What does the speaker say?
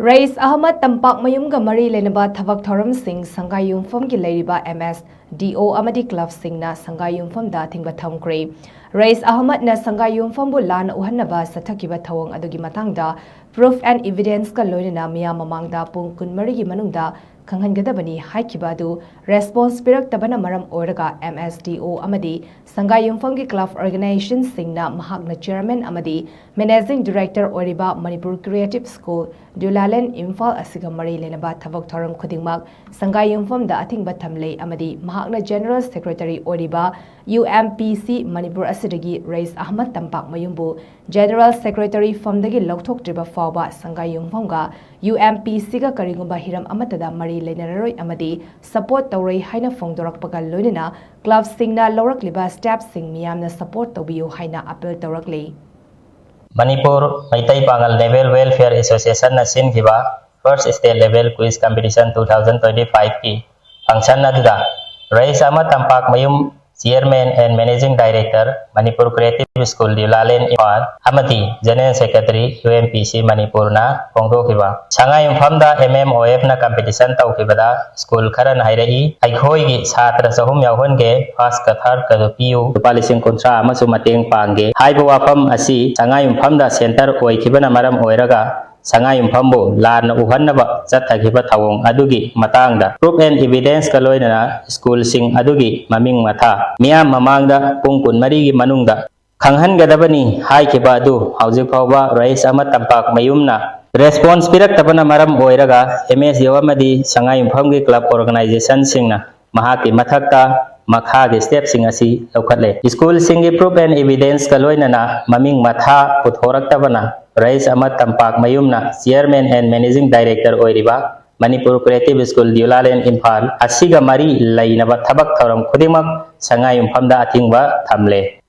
Raees Ahamed Tampakmayum ga mari Leinaba Thabak Thouram Sangaiyumpham ki LEIRIBA MSDO AMADI Club SINGNA Sangaiyumpham Da Athingba Thamkhre Raees Ahamed na Sangaiyumpham bu lana uhannaba sathakiba thawang adugi matangda proof and evidence ka loinana miyam mamangda pung kunmari gi manungda khanghangadabani haikibadu response piraktabana maram oiraga MSDO amadi Sangaiyumpham gi club organization SINGNA mahakna chairman amadi managing director oiriba Manipur Creative School Dulalen Imphal asiga mari Leinaba Thabak Thouram khudingmak Sangaiyumpham Da Athingba Thamle amadi mahakna general secretary oiriba UMPC Manipur asidagi Raees Ahamed Tampakmayum bu general secretary famdagi lauthoktriba fawba Sangaiyumpham ga UMPC ga karigumba hiram amatada mari Leinararoi amadi support tawrei haina phongdorakpaga loinina club SINGNA lorakliba steps sing miyamna support tawbiyu haina appeal tawrakli Manipur Maitai Pangal Level Welfare Association na SINGNA First State Level Quiz Competition 2025 ki function na duda Raees Ahamed Tampakmayum Chairman and Managing Director Manipur Creative School Dulalen Imphal Amadi General Secretary UMPC Manipur na Pongdokiba Sangaiyumpham da MMOF na competition tawkibada school karan hairai aikhoi gi chhatra sahum yawhonge first ka third ka piu palising kontra amasu mateng pangge haiba wafam asi Sangaiyumpham da center oikibana maram oiraga Sangaiyumpham bu lan uhannaba chathakiba thawong adugi matangda proof and evidence ka loinana school sing adugi maming matha miyam mamangda pungkun mari gi manungda khanghangadabani haikiba adu haujik phawba Raees Ahamed Tampakmayum na response piraktabana maram oiraga MSDO amadi Sangaiyumpham gi club organization singna mahaki mathakta makha ge step sing asi lokhatle school singi proof and evidence ka loinana maming matha puthoraktabana Raees Ahamed Tampakmayum na chairman and managing director oiriba Manipur Creative School Dulalen Imphal asiga mari Leinaba Thabak Thouram khudingmak Sangaiyumpham Da Athingba Thamle